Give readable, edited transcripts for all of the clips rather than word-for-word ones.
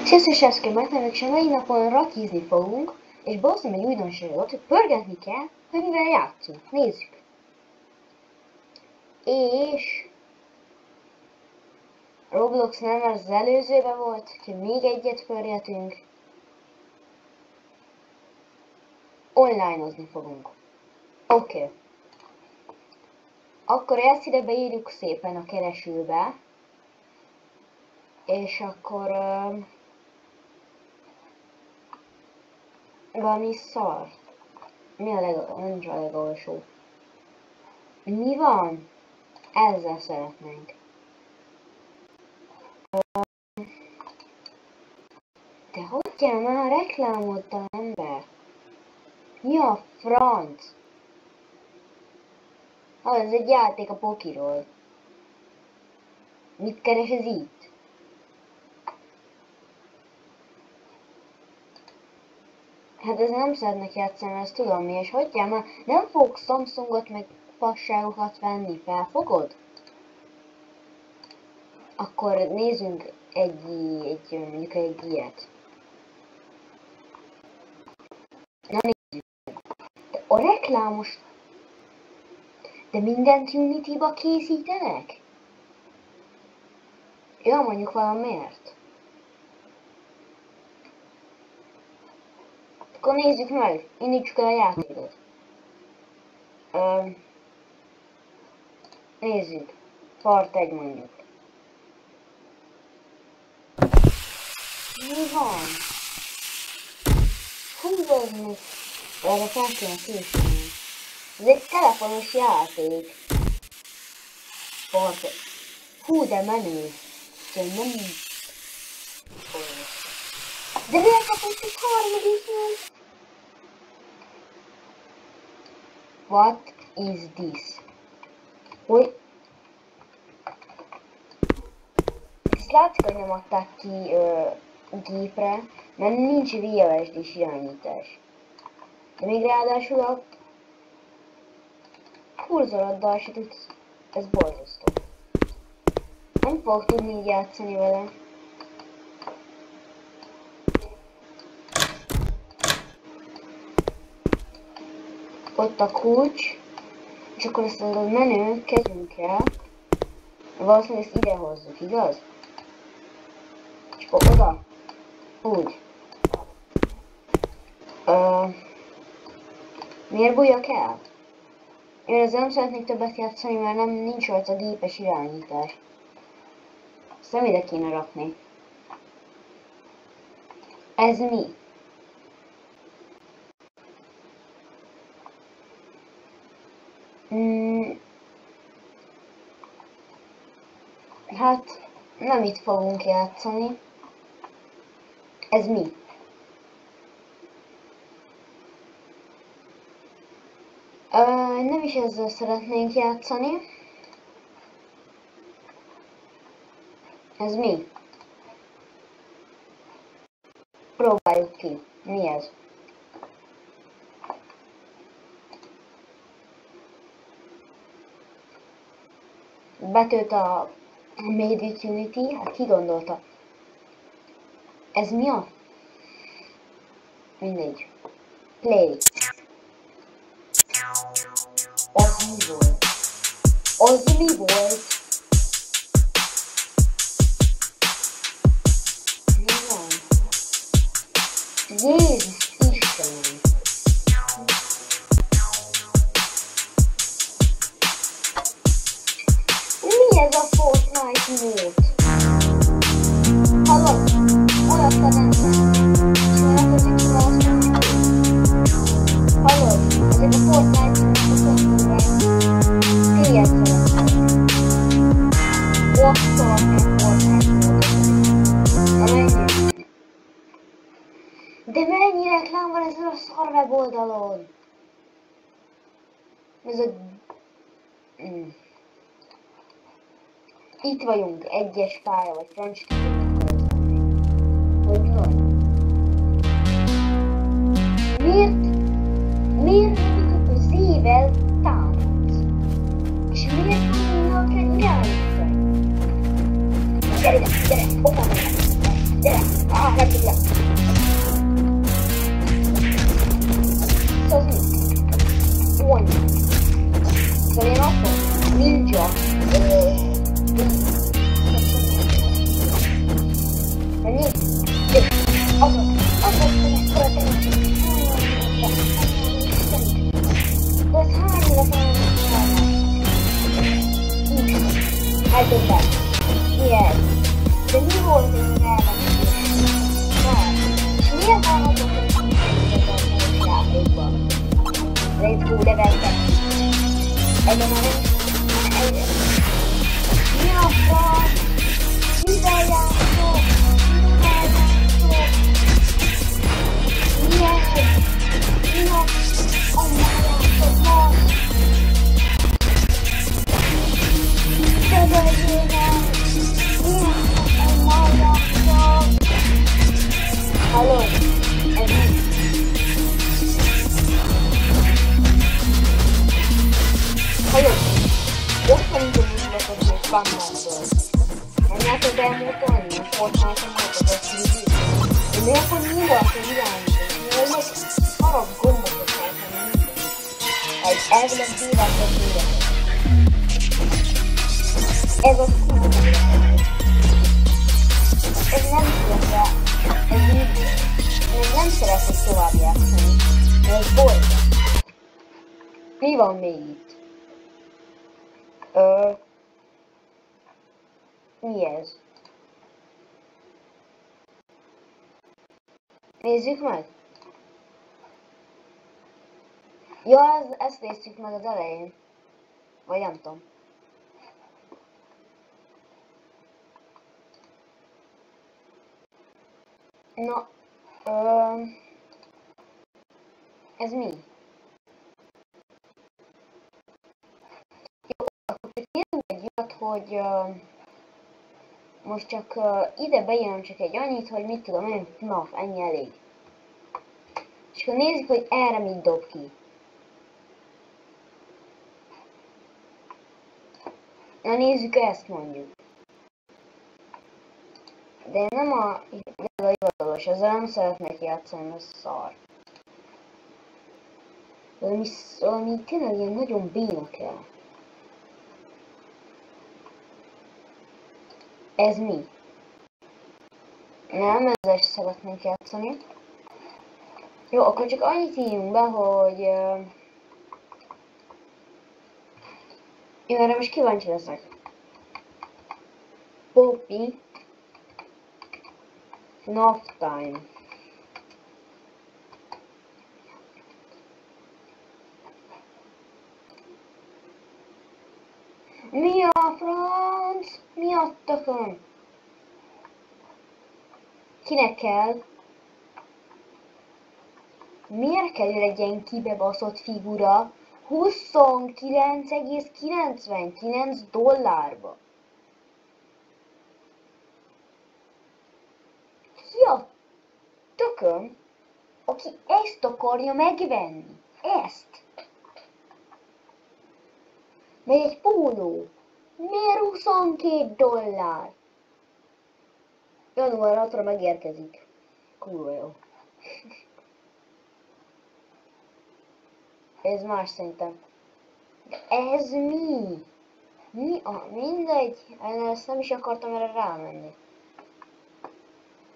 Sziasztok, srácok, megtanuljuk, és a mai napon rakizni fogunk, és behoztam egy újdonságot, hogy pörgetni kell, hogy mivel játszunk. Nézzük! És... Roblox nem, mert az előzőben volt, úgyhogy még egyet pörgetünk. Online-ozni fogunk. Oké. Akkor ezt ide beírjuk szépen a keresőbe. És akkor... valami szar. Mi a nincs a legalsó. Mi van? Ezzel szeretnénk. De hogy kell már reklámodta ember? Mi a franc? Ez egy játék a pokiról. Mit keres ez itt? Hát ez nem szeretnek játszani, ezt tudom mi, és hogy kell már nem fogok Samsungot meg fasságokat venni, felfogod? Akkor nézzünk mondjuk egy ilyet. Na nézzük. De a reklámos... De mindent Unity-ba készítenek? Ja, mondjuk valamiért. Akkor nézzük meg, indítsuk el a játékot. Nézzük. Part 1 mondjuk. Mi van? Hú, ez még... Erre fel kéne készülni. Ez egy telefonos játék. Part 1. Hú, de menő. Nem... De miért kapott egy harmadik nyolc? What is this? Hogy? Ezt látszik, hogy nem adták ki gépre, mert nincs VLSD-s irányítás. De még ráadásul a kurzoroddal se tudsz. Ez borzasztó. Nem fogok tudni így játszani vele. Ott a kulcs, és akkor ezt a menő kezünkkel, valószínűleg ezt ide hozzuk, igaz? És akkor oda, úgy. Miért bújjak el? Én ezzel nem szeretnék többet játszani, mert nincs rajta a gépes irányítás. Ezt nem ide kéne rakni. Ez mi? Hát, nem itt fogunk játszani. Ez mi? Nem is ezzel szeretnénk játszani. Ez mi? Próbáljuk ki. Mi ez? Betölt a Made with Unity, hát ki gondolta? Ez mi a? Mindegy. Play. Az mi volt? Az mi volt? Mi van? Jézus Istenem! Mi ez a Fortnite mód? Hallod? Olyat nem csinálkozik ki azt mondjuk. Hallod? Ezek a Fortnite módok téged szeretnek. Osztolak meg Fortnite módot. De mennyi reklám van ezen a szar weboldalon? Ez a... Itt vagyunk, egyes pálya, vagy francia. Hogy van? Miért a Z-vel támadsz? És miért van a irányítani? Gyere ide, gyere, opa meg! Gyere! Nem tudja! Szóval mi? Olyan. Szóval én azt mondom, ninja. Mennyi? Az mekkora tehetség. De ez hányra találnak? Eldöbbent. Mi ez? De mi volt ez az elmetés? És miért van azok, hogy a játékban? Let's go, level 2. Egyben már nem. Mi a franc? Mivel játszok? Mivel játszok? Mi ez? Mi a annál játszok most? Szögöljének! Mi a annál játszok? Halló? Ez mi? Halló! Ott van indulatokat és Batmanből. Nem látod elmúltolni, hogy Fortnite-on volt az SCV? De miért van nyilván, hogy irányítani? Miért meg szarab gombokat állítani mindent? Egy elvileg bírákat méretet. Ez az kurva méretet. Ez nem születve, ez mindig. Én nem szeretnék tovább játszani, mert ez borzasztó. Mi van még itt? Mi ez? Nézzük meg! Ja, ezt néztük meg az elején. Vagy nem tudom. Na, ez mi? Jó, akkor nézzünk egy olyat, hogy most csak ide bejön csak egy annyit, hogy mit tudom én, na, ennyi elég. És akkor nézzük, hogy erre mit dob ki. Na nézzük ezt mondjuk. De én nem a hivatalos, ezzel nem szeretnék játszani, ez szar. Valami tényleg ilyen nagyon béna kell. Ez mi? Nem, ezzel is szeretnénk játszani. Jó, akkor csak annyit írjunk be, hogy... Én erre most kíváncsi leszek. Poppy. Enough time. Mi a franc? Mi a tökön? Kinek kell? Miért kell egy ilyen kibebaszott figura 29,99 dollárba? Ki a tökön, aki ezt akarja megvenni? Ezt! Meg egy póló. Miért 22 dollár? Január 6-ra megérkezik. Kurva jó. Ez más szerintem. De ez mi? Mi a... Mindegy. Én ezt nem is akartam erre rámenni.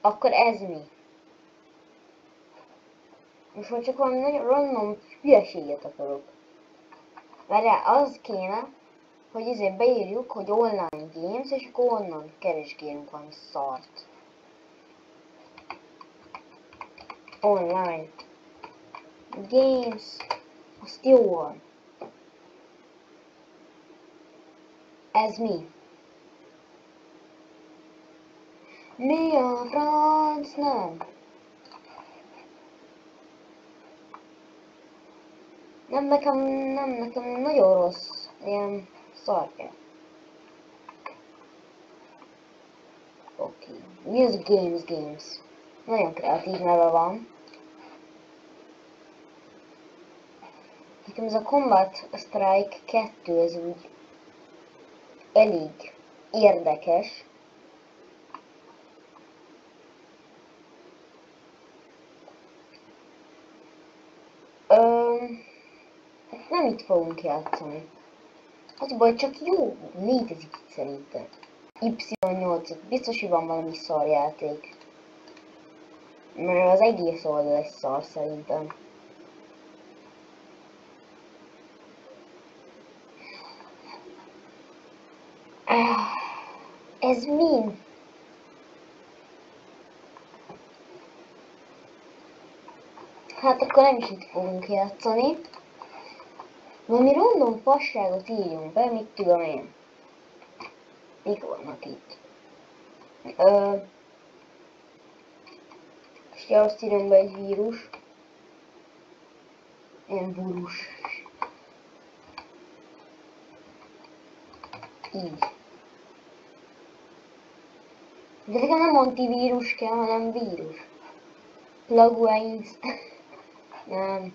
Akkor ez mi? Most már csak valami nagyon random hülyeséget akarok. Mert az kéne, hogy ezért beírjuk, hogy online games, és akkor onnan keresgélünk valami szart. Online games, azt jó van. Ez mi? Mi a franc? Nem. Nekem nagyon rossz. Ilyen szar kell. Oké. Music games. Nagyon kreatív neve van. Nekem ez a Combat Strike 2, ez úgy elég érdekes. Nem itt fogunk játszani. Az baj, csak jó létezik itt szerintem. Y8, biztos, hogy van valami szarjáték. Mert az egész oldal egy szar szerintem. Ez mi? Hát akkor nem is itt fogunk játszani. Valami random fasságot írjunk be, mit tudom én. Mik vannak itt? És azt írjunk be egy vírus. Ilyen vírus. Így. De nekem nem antivírus kell, hanem vírus. Plugins. Nem.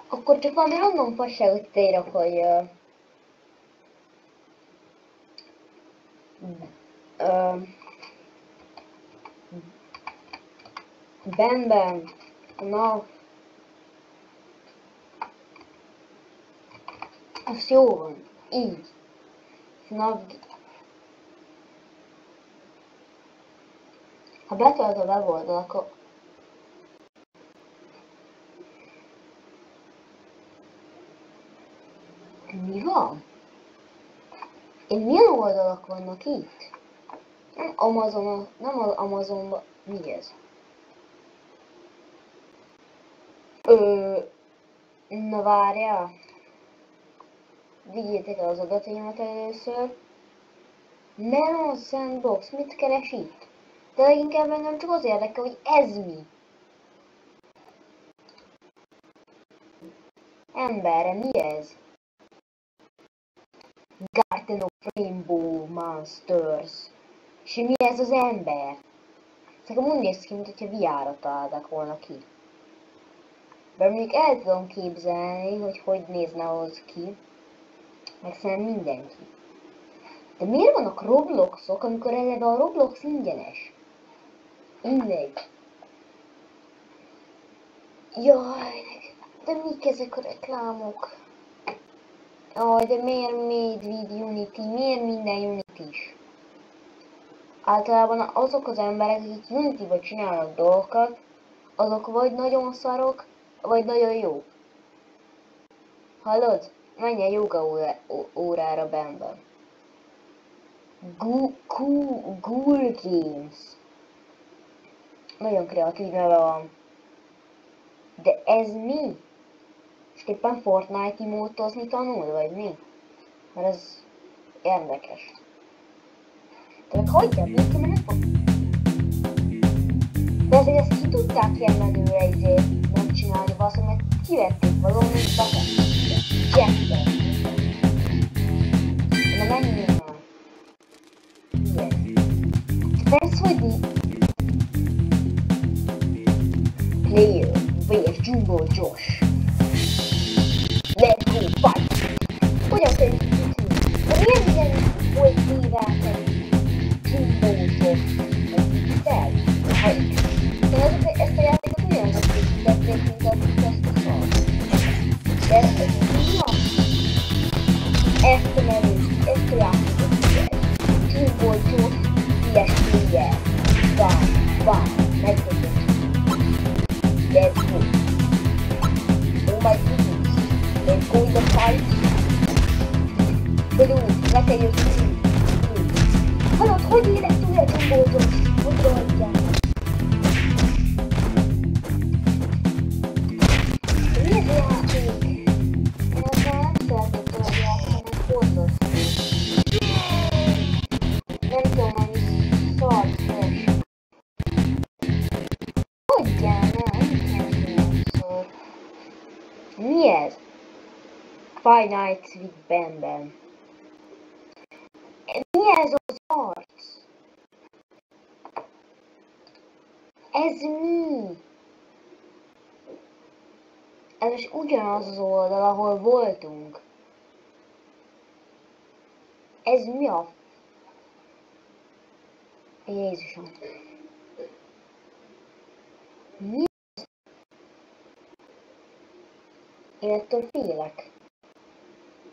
Akkor csak valami random fasságot írok, hogy Ben, na, az jó van, így, ha betölt a weboldal, akkor mi van? Milyen oldalak vannak itt? Nem Amazon, nem az Amazonban, mi ez? Na várjál. Vigyétek el az adataimat először. Melon Sandbox, mit keres itt? De leginkább engem csak az érdekel, hogy ez mi? Emberre, mi ez? Garden of Rainbow Monsters. És mi ez az ember? Szerintem úgy néz ki, mint hogyha VR-ra találták volna ki. Bár mondjuk el tudom képzelni, hogy nézne ahhoz ki. Meg szerintem mindenki. De miért vannak Robloxok, amikor eleve a Roblox ingyenes? Mindegy. Jaj, de mik ezek a reklámok? Jaj, de miért Made with Unity? Miért minden Unity-s? Általában azok az emberek, akik Unity-ba csinálnak dolgokat, azok vagy nagyon szarok, vagy nagyon jók. Hallod? Menj el joga órára benben. Ghoul Games. Nagyon kreatív neve van. De ez mi? És éppen Fortnite imótozni tanul, vagy mi? Mert ez érdekes. Tehát hagyjál békén, mert nem fog. De azért ezt ki tudták jellemzőre izét megcsinálni, valószínűleg, mert kivették valami betet. Jettet. De menjünk már. Persze, hogy mi? Player vs. Jumbo Josh. Let's go fight! Hogyan kell is tudni? De miért ilyen volt hívásra Jumbo Josh? Meg X-tel? De ezt a játékot ugyanazok készítették, mint ezt a szart. De ezt mi van? Ezt a nevét, ezt a játékot figyelj. Jumbo Josh ilyesmilyen. Bam, megtudjuk. Let's go. Oh my goodness. Let's go in the fight. Belül, lekerült a cím. Hallod, hogy élet túl egy Jumbo Josh? Hogy rohadjál? Mi ez a játék? Én ezzel nem szeretnék tovább játszani, mert borzasztó. Nem tudom, annyi szart flash. Hagyjál, nem szor. Mi ez? Five Nights with Ben. Mi ez az arc? Ez mi? Ez most ugyanaz az oldal, ahol voltunk. Ez mi a... Jézusom. Mi? ettől félek.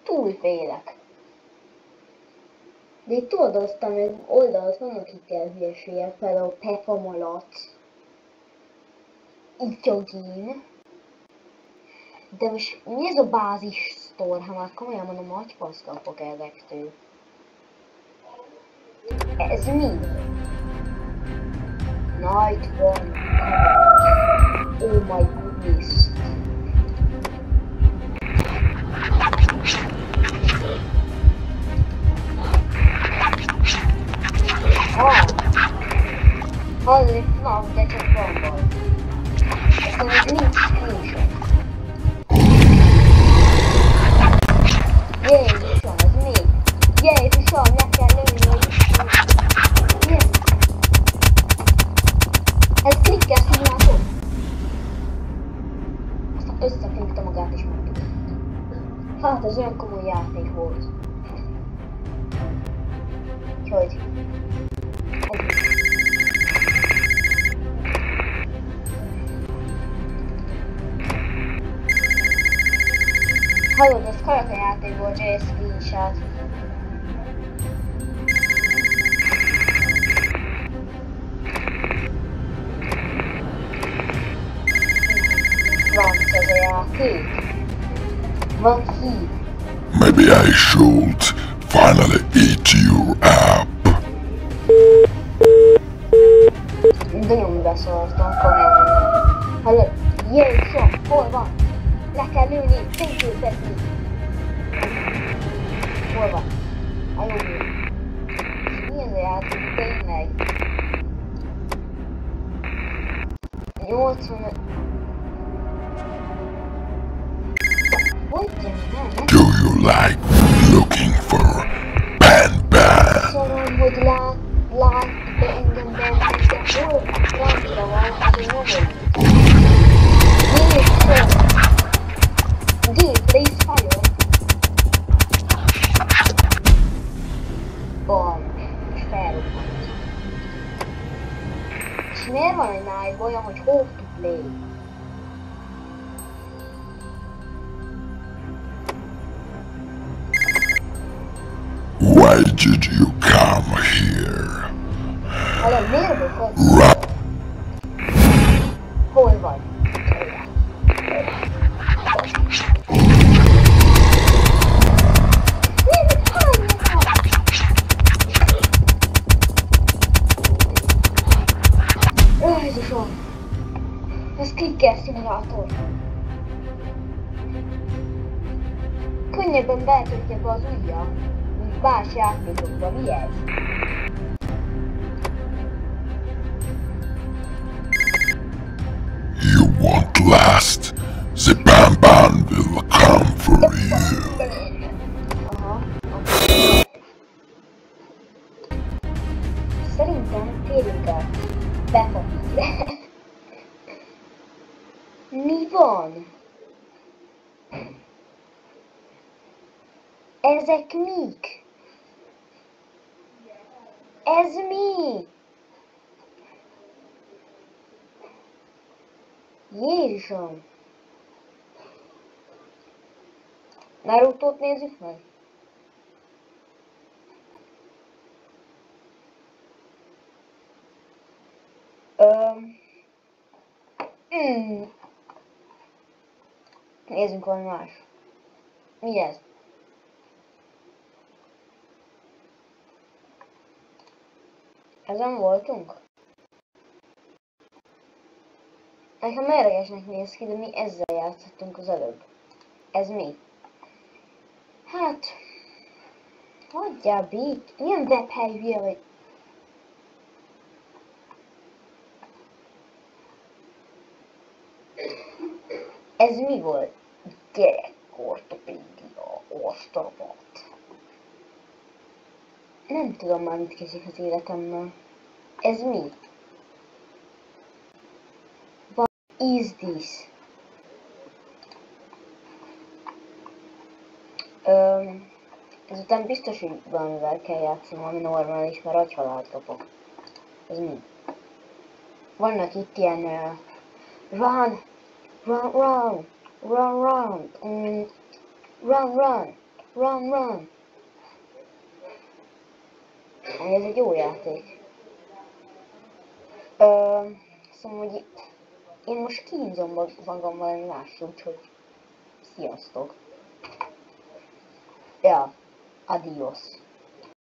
Túl félek. De itt oldalaztam, hogy oldalt vannak itt ilyen hülyeségek, például Peppa Malac. Ityogén. De most mi ez a bázis store? Ha már komolyan mondom, agyfasz kapok ezektől. Ez mi? Night One. Oh my goodness. Az egy FNAF, de csak van baj. Aztán ez nincs screenshot. Jézusom, ez mi? Jézusom, le kell lőni, hogy mi? Ez klikker szimulátor. Aztán összefüggte magát is mondtuk. Hát ez olyan komoly játék volt. Úgyhogy... Hallod, ez karatejáték volt, J screenshot. Franc ez a játék. Van hív. Maybe I should finally eat your app. De nyomni beszóltam, komolyan. Hallod, Jézusom, hol van? Le kell lőni, fényképetni. Hol van? A jó lő. Mi ez a játék? Tényleg? 85... Hogyan nem? Do you like looking for Pan? Szóval, hogy lát be engem benned, de hol a francra van, azért nyomod. Jézusom! Dude, please fire. Bam. És felrobbant. És miért van egy knife olyan, hogy hope to play? Why did you come here? Hallod, miért bukott? Hol vagy? Jézusom! Ez klikker szimulátor. Könnyebben beletöltje be az ujjam, mint más játékokban. Mi ez? You won't last. The Pan will come for you. Aha. Szerintem térjünk el Befogítre. Mi van? Ezek mik? Ez mi? Jézusom! Narutót nézzük meg? Nézzünk valami más. Mi ez? Ezen voltunk? Nekem mérgesnek néz ki, de mi ezzel játszottunk az előbb. Ez mi? Hát... Hagyjál bék... Milyen webhely hülye vagy? Ez mi volt? Gyerekortopédia, osztapat. Nem tudom már mit kezdjek az életemmel. Ez mi? What is this? Ezután biztos, hogy valamivel kell játszani, ami normális, mert agyhalált kapok. Ez mi? Vannak itt ilyen... Run! Run, run. Run, run. Run, run. Ez egy jó játék. Szóval, hogy én most kínzom magam valami másra, úgyhogy sziasztok. Ja, adios.